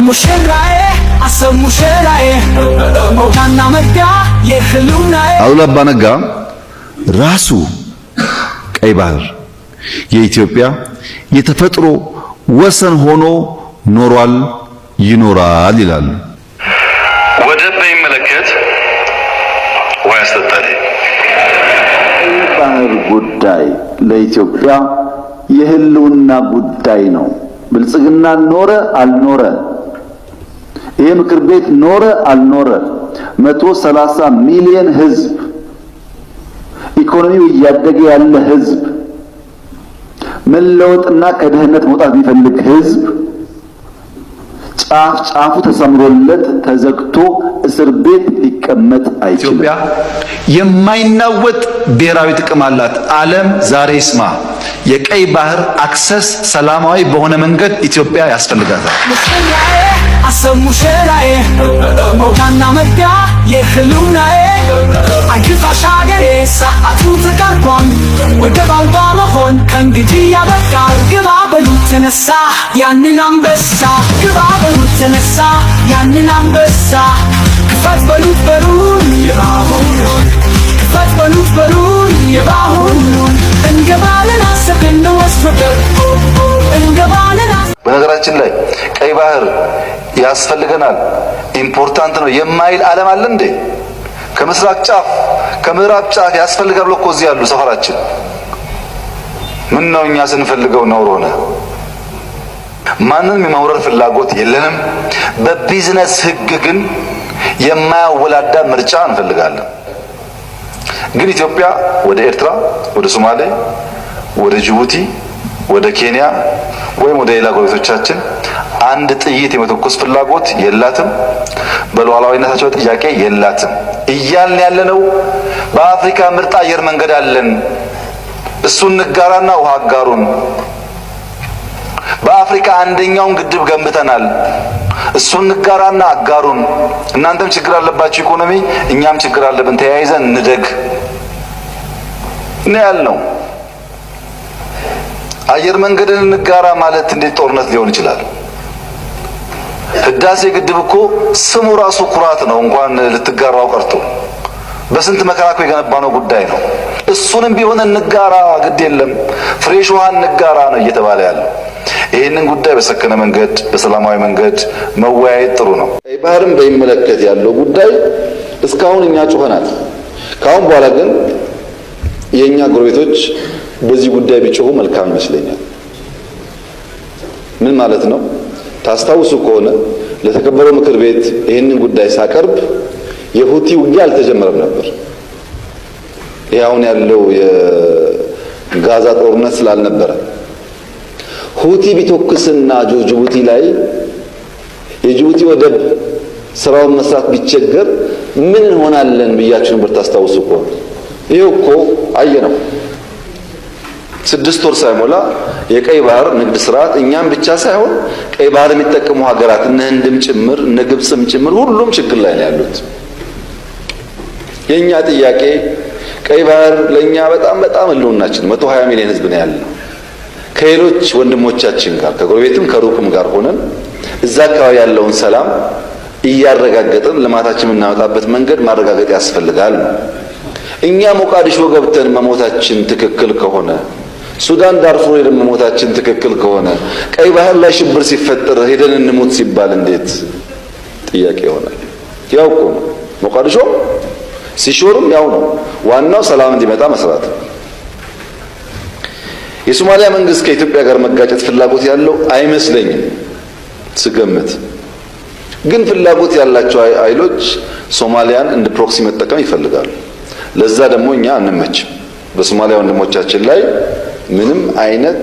ሙሽራዬ አሰብ ሙሽራዬ ሞታና መግቢያ የህልውናዬ አሉላ አባ ነጋ ራሱ ቀይ ባህር የኢትዮጵያ የተፈጥሮ ወሰን ሆኖ ኖሯል ይኖራል ይላሉ። ወደብ በሚመለከት ውሃ ያስጠጣል። ባህር ጉዳይ ለኢትዮጵያ የህልውና ጉዳይ ነው። ብልጽግና ኖረ አልኖረ፣ ይሄ ምክር ቤት ኖረ አልኖረ፣ 130 ሚሊዮን ህዝብ፣ ኢኮኖሚው እያደገ ያለ ህዝብ፣ መለወጥና ከድህነት መውጣት የሚፈልግ ህዝብ ጫፍ ጫፉ ተሰምሮለት ተዘግቶ እስር ቤት ሊቀመጥ አይችልም። ኢትዮጵያ የማይናወጥ ብሔራዊ ጥቅም አላት። ዓለም ዛሬ ይስማ። የቀይ ባህር አክሰስ ሰላማዊ በሆነ መንገድ ኢትዮጵያ ያስፈልጋታል። ሙሽራዬ አሰብ ሙሽራዬ ሞታና መግቢያ የህልውናዬ አይክፋሽ ሀገሬ ሰዓቱ ተቃርቧል። ወደብ አልባ መሆን ከእንግዲህ ያበቃል። ግባ በሉት ተነሳ ያንን አንበሳ፣ ግባ በሉት ተነሳ ያንን አንበሳ። ክፈት በሉት በሩን የባህሩን፣ ክፈት በሉት በሩን የባህሩን። እንገባለን አሰብን ወስፈር እንገባለን። በነገራችን ላይ ቀይ ባህር ያስፈልገናል ኢምፖርታንት ነው የማይል ዓለም አለ እንዴ? ከምስራቅ ጫፍ ከምዕራብ ጫፍ ያስፈልጋል ብሎ እኮ እዚህ ያሉ ሰፈራችን ምን ነው እኛ ስንፈልገው ነውር ሆነ። ማንንም የማውረር ፍላጎት የለንም። በቢዝነስ ህግ ግን የማያወላዳ ምርጫ እንፈልጋለን። ግን ኢትዮጵያ ወደ ኤርትራ፣ ወደ ሶማሌ፣ ወደ ጅቡቲ፣ ወደ ኬንያ ወይም ወደ ሌላ ጎረቤቶቻችን አንድ ጥይት የመተኮስ ፍላጎት የላትም። በሉዓላዊነታቸው ጥያቄ የላትም። እያልን ያለነው በአፍሪካ ምርጥ አየር መንገድ አለን፣ እሱን ንጋራና ውሃ አጋሩን። በአፍሪካ አንደኛውን ግድብ ገንብተናል፣ እሱን ንጋራና አጋሩን። እናንተም ችግር አለባችሁ ኢኮኖሚ፣ እኛም ችግር አለብን፣ ተያይዘን እንደግ ነው ያልነው። አየር መንገድን እንጋራ ማለት እንዴት ጦርነት ሊሆን ይችላል? ህዳሴ ግድብ እኮ ስሙ ራሱ ኩራት ነው፣ እንኳን ልትጋራው ቀርቶ በስንት መከራ እኮ የገነባነው ጉዳይ ነው። እሱንም ቢሆን እንጋራ፣ ግድ የለም ፍሬሽ ውሃ እንጋራ ነው እየተባለ ያለው። ይህንን ጉዳይ በሰከነ መንገድ በሰላማዊ መንገድ መወያየት ጥሩ ነው። ቀይ ባህርን በሚመለከት ያለው ጉዳይ እስካሁን እኛ ጮኸናል። ካሁን በኋላ ግን የኛ ጎረቤቶች በዚህ ጉዳይ ቢጮሁ መልካም ይመስለኛል። ምን ማለት ነው? ታስታውሱ ከሆነ ለተከበረው ምክር ቤት ይህንን ጉዳይ ሳቀርብ የሁቲ ውጊያ አልተጀመረም ነበር። ይሄ አሁን ያለው የጋዛ ጦርነት ስላልነበረ ሁቲ ቢተኩስና ጅቡቲ ላይ የጅቡቲ ወደብ ስራውን መስራት ቢቸገር ምን እንሆናለን ብያችሁ ነበር። ታስታውሱ ከሆነ ይሄው እኮ አየነው። 6 ወር ሳይሞላ የቀይ ባህር ንግድ ስርዓት እኛም ብቻ ሳይሆን ቀይ ባህር የሚጠቀሙ ሀገራት እነ ህንድም ጭምር እነ ግብጽም ጭምር ሁሉም ችግር ላይ ነው ያሉት። የኛ ጥያቄ ቀይ ባህር ለኛ በጣም ህልውናችን 120 ሚሊዮን ህዝብ ነው ያለው። ከሌሎች ወንድሞቻችን ጋር ከጎረቤትም ከሩቅም ጋር ሆነን እዛ አካባቢ ያለውን ሰላም እያረጋገጥን ልማታችን የምናመጣበት መንገድ ማረጋገጥ ያስፈልጋል። እኛ ሞቃዲሾ ገብተን መሞታችን ትክክል ከሆነ፣ ሱዳን ዳርፉር ሄደን መሞታችን ትክክል ከሆነ፣ ቀይ ባህር ላይ ሽብር ሲፈጠር ሄደን እንሞት ሲባል እንዴት ጥያቄ ይሆናል? ያው እኮ ነው ሞቃዲሾ ሲሾርም ያው ነው። ዋናው ሰላም እንዲመጣ መስራት። የሶማሊያ መንግስት ከኢትዮጵያ ጋር መጋጨት ፍላጎት ያለው አይመስለኝም ስገምት። ግን ፍላጎት ያላቸው ኃይሎች ሶማሊያን እንደ ፕሮክሲ መጠቀም ይፈልጋሉ። ለዛ ደግሞ እኛ አንመችም። በሶማሊያ ወንድሞቻችን ላይ ምንም አይነት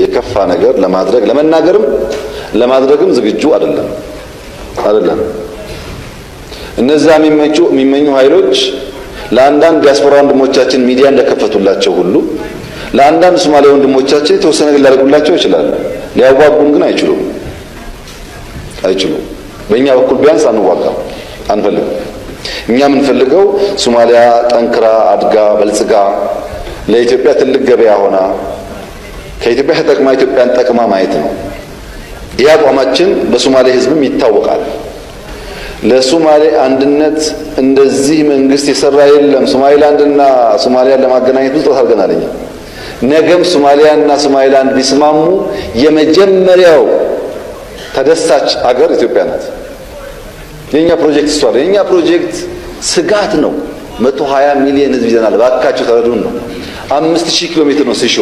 የከፋ ነገር ለማድረግ ለመናገርም ለማድረግም ዝግጁ አይደለም። እነዛ የሚመኙ ኃይሎች ለአንዳንድ ዲያስፖራ ወንድሞቻችን ሚዲያ እንደከፈቱላቸው ሁሉ ለአንዳንድ ሶማሌ ወንድሞቻችን የተወሰነ ነገር ሊያደርጉላቸው ይችላሉ። ሊያዋጉን ግን አይችሉም። በእኛ በኩል ቢያንስ አንዋጋም፣ አንፈልግም። እኛ የምንፈልገው ሶማሊያ ጠንክራ አድጋ በልጽጋ ለኢትዮጵያ ትልቅ ገበያ ሆና ከኢትዮጵያ ተጠቅማ ኢትዮጵያን ጠቅማ ማየት ነው። ይህ አቋማችን በሶማሌ ህዝብም ይታወቃል። ለሶማሌ አንድነት እንደዚህ መንግስት የሰራ የለም። ሶማሊላንድና ሶማሊያን ለማገናኘት ብዙ ጥረት አድርገናል። ነገም ሶማሊያና ሶማሊላንድ ቢስማሙ የመጀመሪያው ተደሳች አገር ኢትዮጵያ ናት። የኛ ፕሮጀክት እሷ ነው። የኛ ፕሮጀክት ስጋት ነው። 120 ሚሊዮን ህዝብ ይዘናል። ባካችሁ ተረዱን ነው። 5000 ኪሎ ሜትር ነው ሲሾ።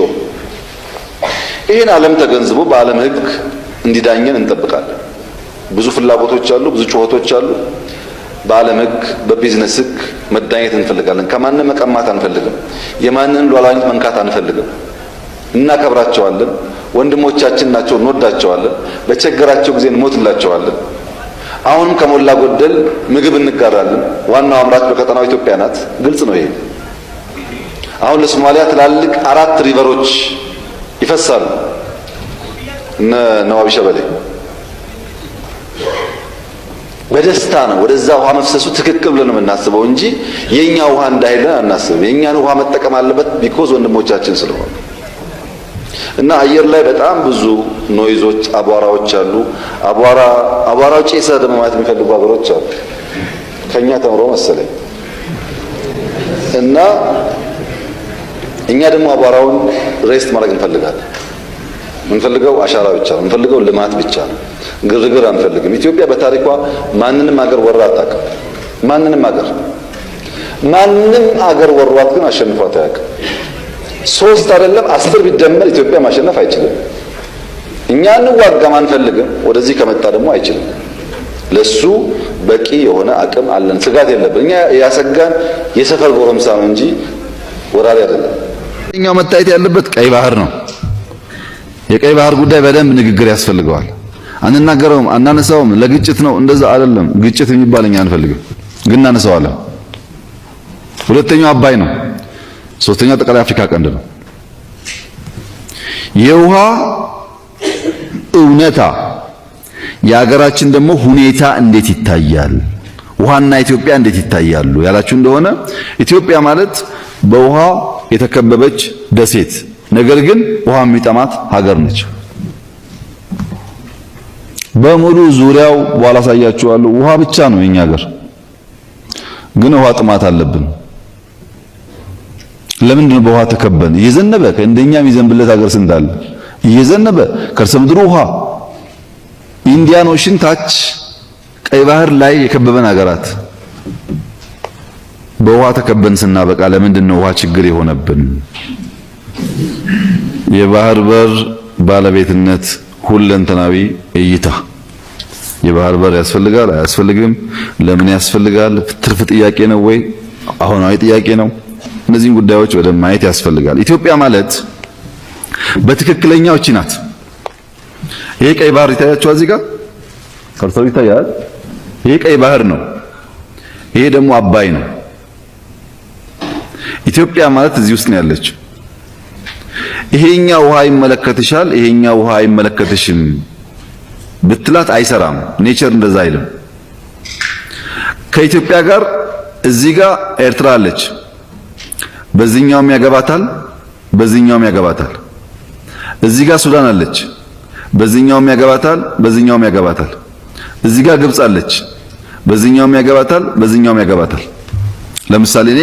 ይህን ዓለም ተገንዝቦ በዓለም ህግ እንዲዳኘን እንጠብቃለን። ብዙ ፍላጎቶች አሉ፣ ብዙ ጩኸቶች አሉ። በዓለም ህግ በቢዝነስ ህግ መዳኘት እንፈልጋለን። ከማንም መቀማት አንፈልግም። የማንንም ሉዓላዊነት መንካት አንፈልግም። እናከብራቸዋለን። ወንድሞቻችን ናቸው፣ እንወዳቸዋለን። በቸገራቸው ጊዜ እንሞትላቸዋለን። አሁንም ከሞላ ጎደል ምግብ እንጋራለን። ዋናው አምራች በቀጠናው ኢትዮጵያ ናት። ግልጽ ነው ይሄ። አሁን ለሶማሊያ ትላልቅ 4 ሪቨሮች ይፈሳሉ። ነዋቢ ሸበሌ በደስታ ነው ወደዛ ውሃ መፍሰሱ ትክክል ብለን ነው የምናስበው እንጂ የኛ ውሃ እንዳይለን አናስብም። የኛን ውሃ መጠቀም አለበት ቢኮዝ ወንድሞቻችን ስለሆነ እና አየር ላይ በጣም ብዙ ኖይዞች፣ አቧራዎች አሉ። አቧራው ጭሰ ደግሞ ማለት የሚፈልጉ ሀገሮች አሉ። ከኛ ተምሮ መሰለኝ እና እኛ ደግሞ አቧራውን ሬስት ማድረግ እንፈልጋለን። ምንፈልገው አሻራ ብቻ ነው። ምንፈልገው ልማት ብቻ ነው። ግርግር አንፈልግም። ኢትዮጵያ በታሪኳ ማንንም ሀገር ወራ አታውቅም። ማንንም ሀገር ወሯት ግን አሸንፏት አያውቅም። 3 አይደለም 10 ቢደመር ኢትዮጵያ ማሸነፍ አይችልም። እኛ እንዋጋም አንፈልግም። ወደዚህ ከመጣ ደግሞ አይችልም። ለሱ በቂ የሆነ አቅም አለን። ስጋት የለብን። እኛ ያሰጋን የሰፈር ጎረምሳ ነው እንጂ ወራሪ አይደለም። እኛው መታየት ያለበት ቀይ ባህር ነው። የቀይ ባህር ጉዳይ በደንብ ንግግር ያስፈልገዋል። አንናገረውም፣ አናነሳውም። ለግጭት ነው እንደዛ አይደለም። ግጭት የሚባል እኛ አንፈልግም፣ ግን እናነሳዋለን። ሁለተኛው አባይ ነው። ሶስተኛው ጠቅላይ አፍሪካ ቀንድ ነው። የውሃ እውነታ የሀገራችን ደግሞ ሁኔታ እንዴት ይታያል? ውሃና ኢትዮጵያ እንዴት ይታያሉ ያላችሁ እንደሆነ ኢትዮጵያ ማለት በውሃ የተከበበች ደሴት ነገር ግን ውሃ የሚጠማት ሀገር ነች። በሙሉ ዙሪያው በኋላ አሳያችኋለሁ ውሃ ብቻ ነው የኛ ሀገር፣ ግን ውሃ ጥማት አለብን። ለምንድን ነው በውሃ ተከበን? እየዘነበ ከእንደኛ የሚዘንብለት ሀገር ስንዳለ እየዘነበ ከርሰ ምድሩ ውሃ ኢንዲያን ኦሽን ታች ቀይ ባህር ላይ የከበበን ሀገራት በውሃ ተከበን ስናበቃ ለምንድን ነው ውሃ ችግር የሆነብን? የባህር በር ባለቤትነት ሁለንተናዊ እይታ። የባህር በር ያስፈልጋል አያስፈልግም? ለምን ያስፈልጋል? ትርፍ ጥያቄ ነው ወይ አሁናዊ ጥያቄ ነው? እነዚህን ጉዳዮች ወደ ማየት ያስፈልጋል። ኢትዮጵያ ማለት በትክክለኛው እቺ ናት። ይሄ ቀይ ባህር ይታያችኋል፣ እዚህ ጋር ከርሰው ይታያል። ይሄ ቀይ ባህር ነው። ይሄ ደግሞ አባይ ነው። ኢትዮጵያ ማለት እዚህ ውስጥ ነው ያለችው። ይሄኛው ውሃ ይመለከትሻል፣ ይሄኛው ውሃ አይመለከትሽም ብትላት አይሰራም። ኔቸር እንደዛ አይልም። ከኢትዮጵያ ጋር እዚህ ጋር ኤርትራ አለች። በዚህኛውም ያገባታል፣ በዚህኛውም ያገባታል። እዚህ ጋር ሱዳን አለች። በዚህኛውም ያገባታል፣ በዚህኛውም ያገባታል። እዚህ ጋር ግብጽ አለች። በዚህኛውም ያገባታል፣ በዚህኛውም ያገባታል። ለምሳሌ እኔ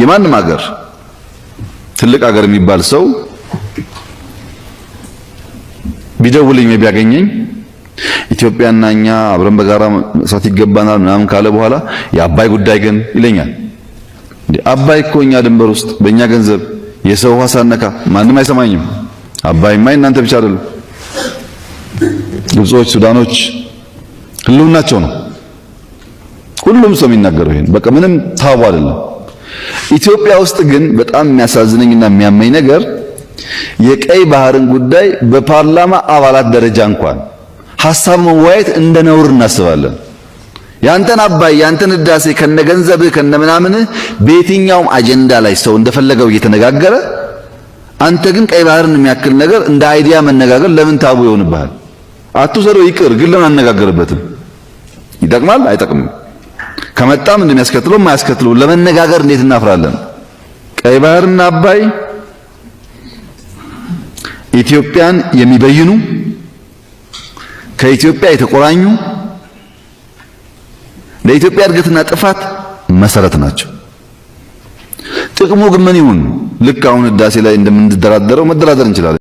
የማንም ሀገር ትልቅ ሀገር የሚባል ሰው ቢደውልኝ ቢያገኘኝ ኢትዮጵያና እኛ አብረን በጋራ መስራት ይገባናል ምናምን ካለ በኋላ የአባይ ጉዳይ ግን ይለኛል። አባይ እኮ እኛ ድንበር ውስጥ በእኛ ገንዘብ የሰው ውሃ ሳነካ ማንም አይሰማኝም። አባይማ እናንተ ብቻ አይደለም፣ ግብጾች፣ ሱዳኖች ህልውናቸው ነው። ሁሉም ሰው የሚናገረው ይሄን በቃ ምንም ታቡ አይደለም። ኢትዮጵያ ውስጥ ግን በጣም የሚያሳዝነኝና የሚያመኝ ነገር የቀይ ባህርን ጉዳይ በፓርላማ አባላት ደረጃ እንኳን ሐሳብ መወያየት እንደ ነውር እናስባለን። ያንተን አባይ ያንተን ህዳሴ ከነገንዘብህ ከነምናምንህ በየትኛውም አጀንዳ ላይ ሰው እንደፈለገው እየተነጋገረ አንተ ግን ቀይ ባህርን የሚያክል ነገር እንደ አይዲያ መነጋገር ለምን ታቡ ይሆንብሃል? አትውሰደው ይቅር፣ ግን ለምን አነጋገርበትም? ይጠቅማል አይጠቅምም? ከመጣም እንደሚያስከትለው የማያስከትለው ለመነጋገር እንዴት እናፍራለን? ቀይ ባህርና አባይ ኢትዮጵያን የሚበይኑ ከኢትዮጵያ የተቆራኙ ለኢትዮጵያ እድገትና ጥፋት መሰረት ናቸው። ጥቅሙ ግን ምን ይሁን? ልክ አሁን ህዳሴ ላይ እንደምንደራደረው መደራደር እንችላለን።